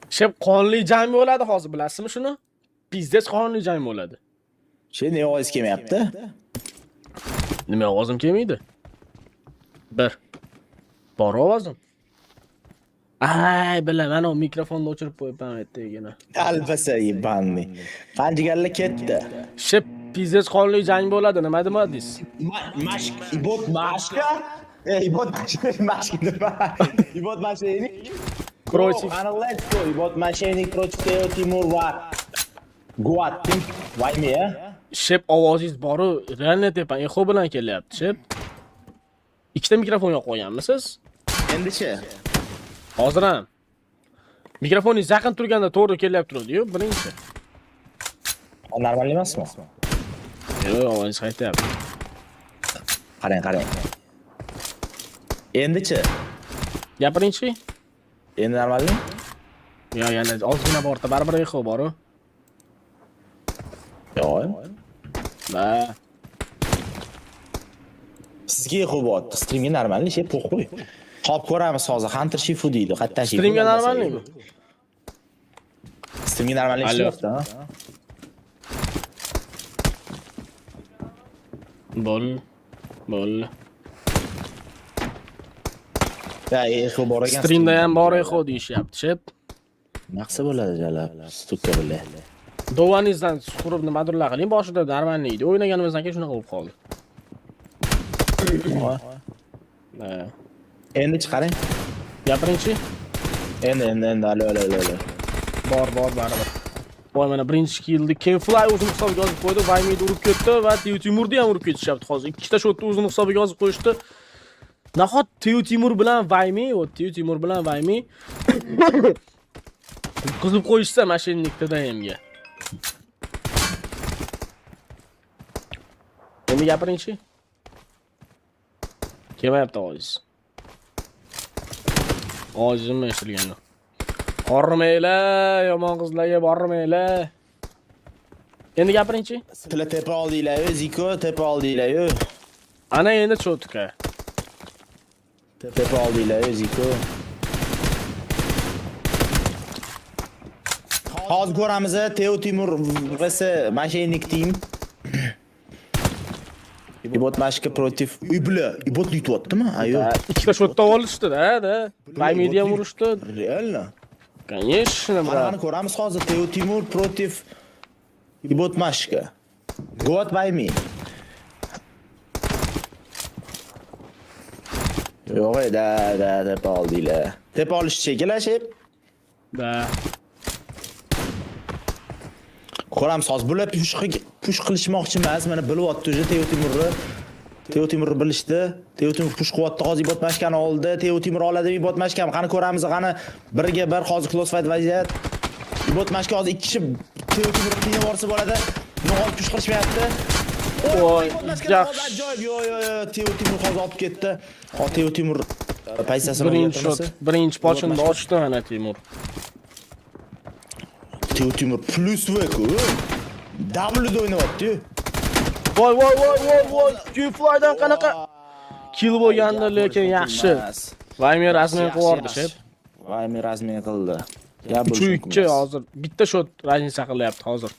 Shep qonli jang bo'ladi hozir, bilasizmi shuni? Pizdes qonli jang bo'ladi. Ne ovoz kelmayapti? Nima ovozim kelmaydi? Bir. Bor ovozim. Ay, bilaman, o mikrofonni o'chirib qo'yibman aytdagina. Albasa yibanni. Qanchaganlar ketdi. Shep pizdes qonli jang bo'ladi, nima demadingiz? Mashq, ibot mashqa? Ibot mashqa. Ibot mashqani. Против. Let's go. Ibot mashqani против Teo Timur va Guatin. Vaymi, a? Shep ovozingiz boru, realni tepan echo bilan kelyapti, Shep. Ikkita mikrofon yo'q qo'yganmisiz? Endi-chi? Hozir ham. Mikrofoningiz yaqin turganda to'g'ri kelyapti turdi-yu, birinchi. Normal emasmi? Yo'q, ovozingiz qaytyapti. Qarang. Endi-chi? Gapiringchi? Endi normalmi? Yo'q, yana ozgina borda baribir echo bor-ku. Yo'q. Va Sizga e'qobot, streamga normalmi, şey qo'y. Qop ko'ramiz hozir. Hunter Shifu deydi. Qayerdan Shifu? Streamga normalmi? Streamga normalmi ishlayapti, ha? Bol. Ya, e'qo bor ekan. Streamda ham bor echo deyishyapti, Shep. Naqsa bo'ladi jalab. Stukka bilan. Dovaningizdan suqurib nimadirlar qiling, boshida normalmi edi. O'ynaganimizdan keyin shunaqa bo'lib qoldi. Endi chiqaring. Gapiringchi? Endi, alo. Bor baribir. Voy, mana birinchi killni Kenfly o'zini hisobiga yozib qo'ydi, Vaymiyni urib ketdi va Teo Timurni ham urib ketishyapti hozir. Ikkita shotni o'zini hisobiga yozib qo'yishdi. Nahot Teo Timur bilan Vaymiy qizib qo'yishsa mashinnikda hamga. Endi gapiringchi? Kelmayapti ovozingiz. Ovozimni eshitilgani. Bormaylar, yomon qizlarga bormaylar. Endi gapiringchi? Sizlar tepa oldinglar-yu, Ziko tepa oldinglar-yu. Ana endi cho'tka. Tepa oldinglar-yu, Ziko. Hozir ko'ramiz, Teo Timur vs Mashinik team. Ibot mashqa против Ibot yutyaptimi? Ayo. Ikkita shotda olishdi-da. Vaymiyni ham urishdi. Реально? Конечно, Qani ko'ramiz hozir Teo Timur против Ibot mashqa. Got Vaymi. Yo'q, tepa oldinglar. Tepa olish cheklashib. Da. Ko'ramiz hozir bular push qilishmoqchi emas. Mana bilyapti o'sha Teo Timurni bilishdi. Teo Timur push qilyapti, hozir Ibot mashqani oldi. Teo Timur oladi, Ibot mashqani. Qani ko'ramiz, qani birga bir hozir close fight vaziyat. Ibot mashqa hozir ikki kishi Teo Timurni qiynab borsa bo'ladi. No'g'ol push qilishmayapti. Voy, yaxshi. Yo'q, Teo Timur hozir olib ketdi. Hozir Teo Timur paysasini birinchi pochini ochdi mana Timur. Teo Timur plus V-ku. W'da o'ynayapti. Voy. Kenflydan qanaqa kill bo'lgandi, lekin yaxshi. Vaymiy rasmiy qildi, Shep. Vaymiy rasmiy qildi. 3-2 hozir bitta shot raznica qilyapti hozir.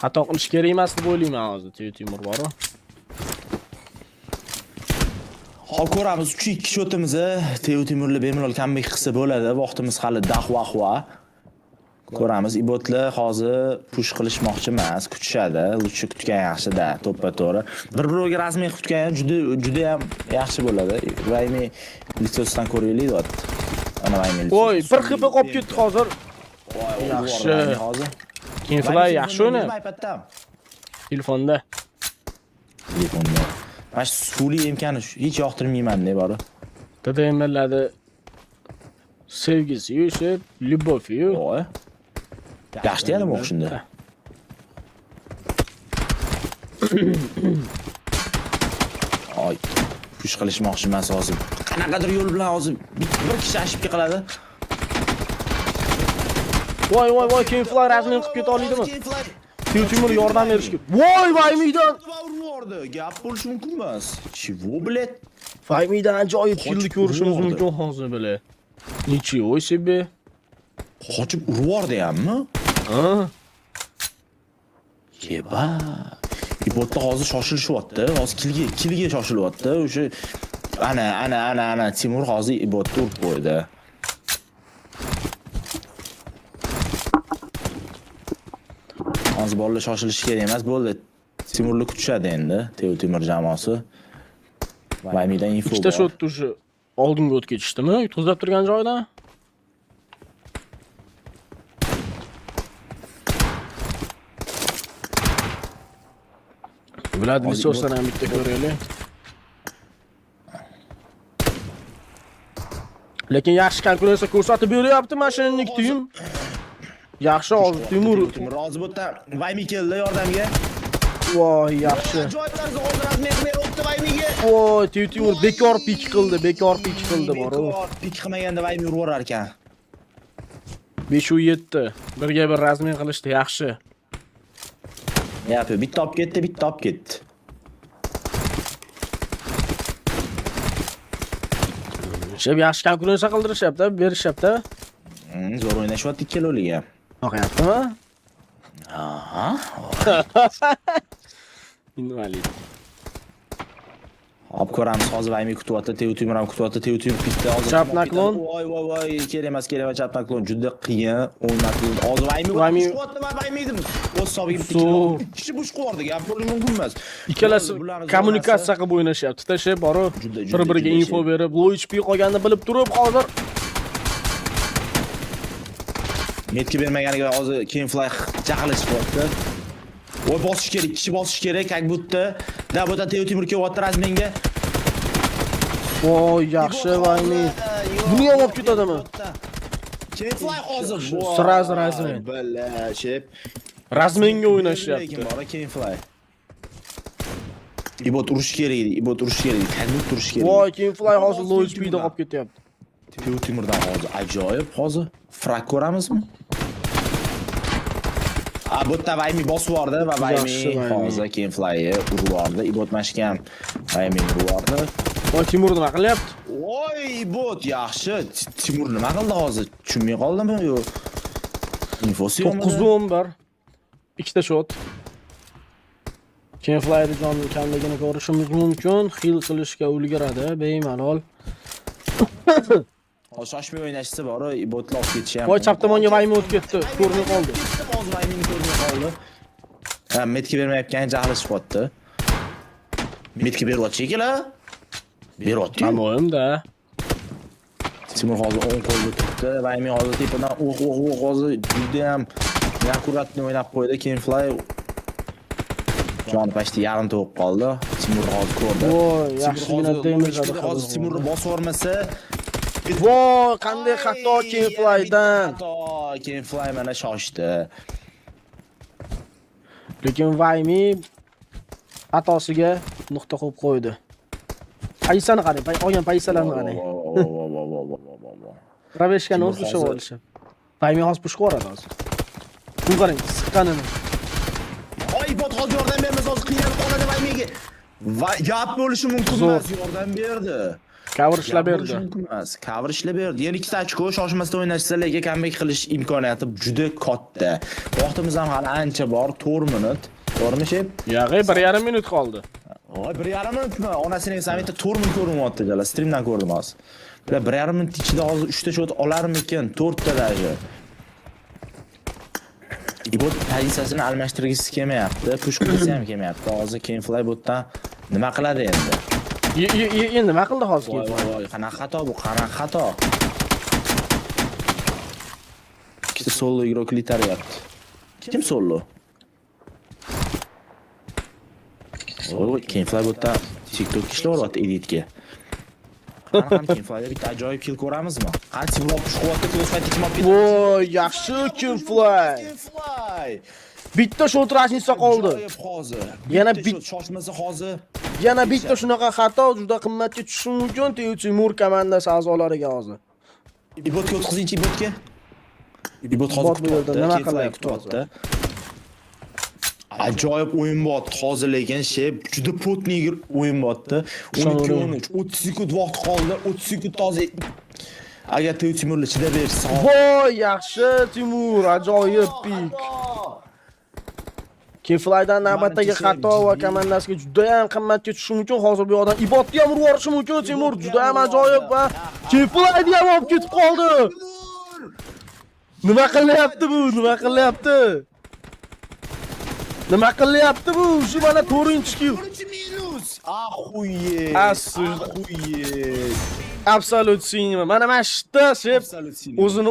Xato qilish kerak emas deb o'ylayman hozir. Teo Timur bor-ku. Hozir ko'ramiz 3-2 shotimizni. Teo Timurlar bemalol comeback qilsa bo'ladi. Vaqtimiz hali dahvahva. Ko'ramiz, Ibotlar hozir push qilishmoqchi emas, kutishadi. Lutchi kutgan yaxshi-da, to'ppa-to'g'ri. Bir-biriga rasmiy kutgan juda ham yaxshi bo'ladi. Vaymiy litsosidan ko'raylik deyapti. Ana Vaymiy. Voy, bir xp qolib ketdi hozir. Yaxshi. Kenfly yaxshi o'ynayapti. Telefonda. Mana shu suli imkoni hech yoqtirmayman-da bori. TDM'larda sevgisi, Shep, любовь-yu. Voy. Yaxshi deyadimi o'qishunda? Oy, push qilishmoqchi emas hozir. Qanaqadir yo'l bilan hozir bir kishi ashibga qiladi. Voy, Kenfly rasmiy qilib keta oladimi? Teo Timur yordam berishga. Voy, Vaymiydan urdi. Gap bo'lishi mumkin emas. Chivo, bled. Vaymiydan ajoyib killni ko'rishimiz mumkin hozir, bile. Ничего себе. Qochib urvordi hammi? Ha. Yeba. İbotda hozir shoshilishyapti. Hozir kilga shoshilyapti. O'sha ana Timur hozir ibotda urib qo'ydi. Hozir bolalar shoshilishi kerak emas, bo'ldi. Timurni kutishadi endi, Temur jamoasi. Vaymidan info. Ikkita shotni o'sha oldinga o'tib ketishdimi? Yutqizib turgan joydan. Vlad Lisosdan ham bitta ko'raylik. Lekin yaxshi konkurensiya ko'rsatib beryapti mashinaning Tim. Yaxshi hozir Timur rozi bo'ldi. Vaymi keldi yordamga. voy yaxshi. Ajoyiblarni hozir men o'tdi Vaymiga. Voy Timur bekor pik qildi bor. Pik qilmaganda Vaymi urvorar ekan. 5-7 birga bir razmen qilishdi yaxshi. Yapi bitta olib ketdi. Sheb yaxshi konkurensiya qildirishyapti, berishyapti. Zo'r o'ynashyapti ikkaloliga. Yo'qyaptimi? Aha. Invalid. Olib ko'ramiz, hozir Vaymi kutyapti, Temur ham kutyapti, Temur pitda hozir. Chap naklon. Voy, kerak emas, chap naklon juda qiyin o'ynatdi. Hozir Vaymi kutyapti, Vaymi dedim. O'z hisobiga kishi bush qo'yardi, gap bo'lishi mumkin emas. Ikkalasi kommunikatsiya qilib o'ynashyapti. Tashlab borib, bir-biriga info berib, low HP qolganini bilib turib, hozir netga bermaganiga hozir keyin fly jahllashibdi. Voy bosish kerak, kishi bosish kerak, как будто da bu yerda Temur kelyapti razmenga. voy yaxshi Vaymi. Buni ham olib ketadimi? Keyin fly hozir. Sraz razmen. Bilashib. Razmenga o'ynashyapti. Lekin bora keyin fly. Ibot urush kerak edi, Tangut urush kerak. Voy keyin fly hozir low HP da qolib ketyapti. Temurdan hozir ajoyib hozir. Frak ko'ramizmi? Bu yerda Vaymi bosib yubordi va Vaymi hozir keyin fly'ni urib yubordi. Ibot mashkam Vaymi urib yubordi. Voy Timur nima qilyapti? Voy Ibot yaxshi. Timur nima qildi hozir? Tushunmay qoldimmi yo? Infosi yo'qmi? 9-11. Ikkita shot. Keyin fly'ni jonli kamligini ko'rishimiz mumkin. Heal qilishga ulguradi, bemalol. Shoshmay o'ynashsa bor, Ibotni olib ketishi ham. Voy chap tomonga Vaymi o'tib ketdi, ko'rinib qoldi. Hozir Vaymini ko'rinib qoldi. Ha, metga bermayotgan jahlashibdi. Metga beryapti ekan-a? Beryapti. Amoyimda. Timur hozir o'ng qo'lda turibdi. Vaymi hozir tepadan hozir juda ham akkuratni o'ynab qo'ydi. Keyin fly jon pashti yarim to'p qoldi. Timur hozir ko'rdi. Voy, yaxshigina damage oldi. Hozir Timurni bosib yormasa voy, qanday xato keyin flydan. Keyin fly mana shoshdi. Lekin Vaymi xatosiga nuqta qo'yib qo'ydi. Paysani qarang, olgan paysalarni qarang. Raveshkani o'zi ushlab olishib. Vaymi hozir push qo'yadi hozir. Bu qarang, siqqanini. Voy, bot hozir yordam bermasa hozir qiynalib qoladi Vaymiga. Va gap bo'lishi mumkin emas, yordam berdi. Cover ishlab berdi. Cover ishlab berdi. Yana ikkita ochko shoshmasdan o'ynashsa, lekin comeback qilish imkoniyati juda katta. Vaqtimiz ham hali ancha bor, 4 minut. To'g'rimi shep? Yo'q, 1,5 minut qoldi. Voy, 1,5 minutmi? Onasining samitda 4 minut ko'rinyapti jala, streamdan ko'rdim hozir. Bular 1,5 minut ichida hozir 3 ta shot olarmikan? 4 ta даже. Ibot pozitsiyasini almashtirgisi kelmayapti, push qilsa ham kelmayapti. Hozir keyin fly botdan nima qiladi endi? Endi nima qildi hozir? Voy, qanaqa xato bu? Qanaqa xato? Ikkita solo игрок litaryapti. Kim solo? Voy, keyin fly botdan TikTok ishlayapti editga. Qanaqa keyin flyda bitta ajoyib kill ko'ramizmi? Qancha blok pushqo'yapti, close ketib ketdi. Voy, yaxshi kim fly. Bitta shot rashinsa qoldi. Yana bitta shoshmasa hozir. Yana bitta shunaqa xato juda qimmatga tushishi mumkin Temur komandasi a'zolariga hozir. Ibotga o'tkazingchi Ibotga. Ibot hozir kutyapti. Nima qilyapti? Ajoyib o'yin bo'tdi hozir, lekin juda potniy o'yin bo'tdi. 12-13 30 sekund vaqt qoldi. 30 sekund hozir Agar Temurli chidab bersa. Voy, yaxshi Timur, ajoyib pik. Keflaydan navbatdagi xato va komandasiga juda ham qimmatga tushishi mumkin. Hozir bu odam ibotni ham urib yuborishi mumkin. Timur juda ham ajoyib va Keflayni ham olib ketib qoldi. Nima qilyapti bu? Nima qilyapti? Nima qilyapti bu? Shu mana 4-kill. minus. Ахуеть. Absolut sinema. Mana shitda Sep o'zini